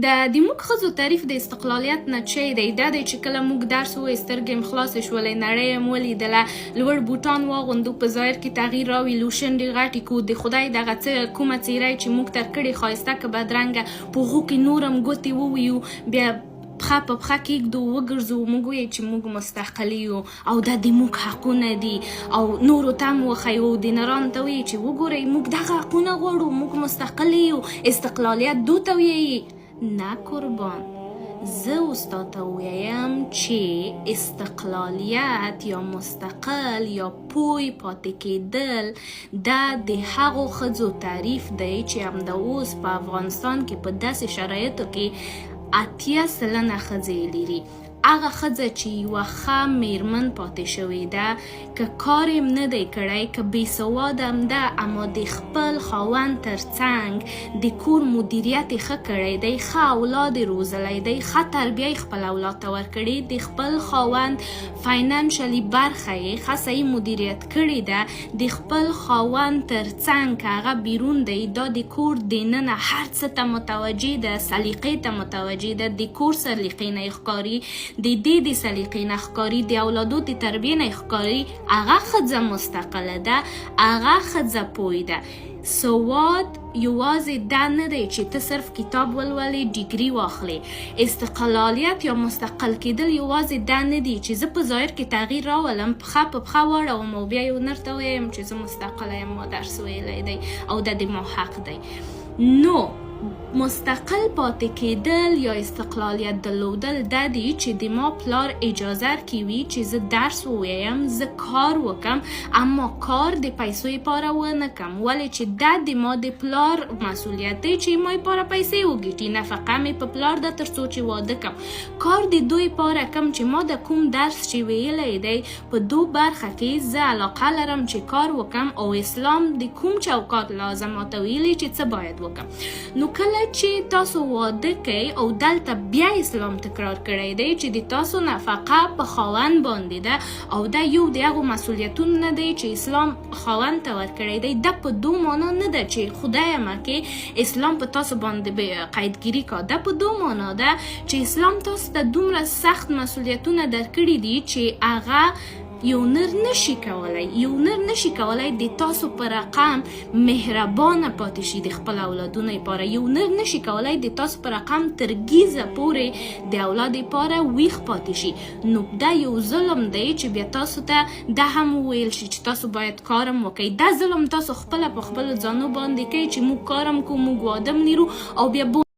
د موږ ښځو تعریف د استقلالیت نه چی دی دا دی چې کله موږ درس ووایو سترګې م خلاصې شولې نړۍ م ولیدله لوړ بوټان واغوندو په ظاهر کې تغییر راویلو شونډې غټې کړو د خدای دغه څه کومه څیره چې موږ تر کړې ښایسته که بدرنګه په هغو کې نور هم ګوتې وویو بیا پښه په پښه کېږدو وګرځو موږ وایو چې موږ مستقل یو او دا د موږ حقونه دي او نورو ته م وښیو ډینرانو ته وایي چې وګورئ موږ دغه حقونه غواړو موږ مستقل یو استقلالیت دو ته وایي نه قربان زه اوس تاته ووایم چې استقلالیت یا مستقل یا پوی پاتې کېدل دا د هغو ښځو تعریف دی چې همدا اوس په افغانستان کې په داسې شرایطو کې 80 سلنه ښځې لري هغه ښځه چې یوه ښه میرمن پاتې شوې ده که کار یې نه دی کړی که بېسواده هم ده اما د خپل خاوند تر څنګ د کور مدیریت یې ښه کړی دی ښه اولاد یې روزلی دی ښه تربیه یې خپل اولاد ته ورکړې د خپل خاوند فاینانشلي برخه یې ښه صحیح مدیریت کړې ده د خپل خاوند تر څنګ که هغه بیرون دی دا د کور دننه هر څه ته متوجه ده سلیقې ته متوجه ده د کور سلیقې نه یې ښکاري د دې د سلیقې نه ښکاري د اولادو د تربیې نه ښکاري هغه ښځه مستقله ده هغه ښځه پوی ده سواد یوازې دا نه دی چې ته صرف کتاب ولولې ډیګري واخلې استقلالیت یا مستقل کېدل یوازې دا نه دی چې زه په ظاهر کې تغییر راولم پښه په پښه واړوم او بیا یو نر ته ووایم چې زه مستقله یم ما درس ویلی دی او دا د ما حق دی نو مستقل پاتې کېدل یا استقلالیت درلودل دا دی چې د ما پلار اجازه راکوي چې زه درس ووایم زه کار وکم اما کار د پیسو لپاره ونه کم ولې چې دا د ما د پلار مسؤلیت دی چې ما لپاره پیسې وګټي نفقه مې په پلار ده تر څو چې واده کم کار د دوی لپاره کم چې ما د کوم درس چې ویلی دی په دو برخه کې زه علاقه لرم چې کار وکم او اسلام د کوم چوکاټ لازم ماته ویلي چې څه باید وکم نو کله چې تاسو واده کوئ او دلته بیا اسلام تکرار کړی دی چې د تاسو نفقه په خاوند باندې ده او دا یو د هغو مسؤلیتونو نه دی چې اسلام خاوند ته ورکړی دی دا په دو معنا نه ده چې خدایمه کې اسلام په تاسو باندې قیدګیري کا دا په دو معنا ده چې اسلام تاسو ته دومره سخت مسؤلیتونه درکړي دي چې هغه یو نر نشي کولای د تاسو په رقم مهربانه پاتې شي د خپل اولادونو لپاره یو نر نشي کولای د تاسو په رقم تر ګیزه پورې د اولاد لپاره ویښ پاتې شي نو دا یو ظلم دی چې بیا تاسو ته دا هم وویل شي چې تاسو باید کارم وکړئ دا ظلم تاسو خپله په خپلو ځانو باندې کوئ چې موږ کارم کوو موږ واده م لرو او بیا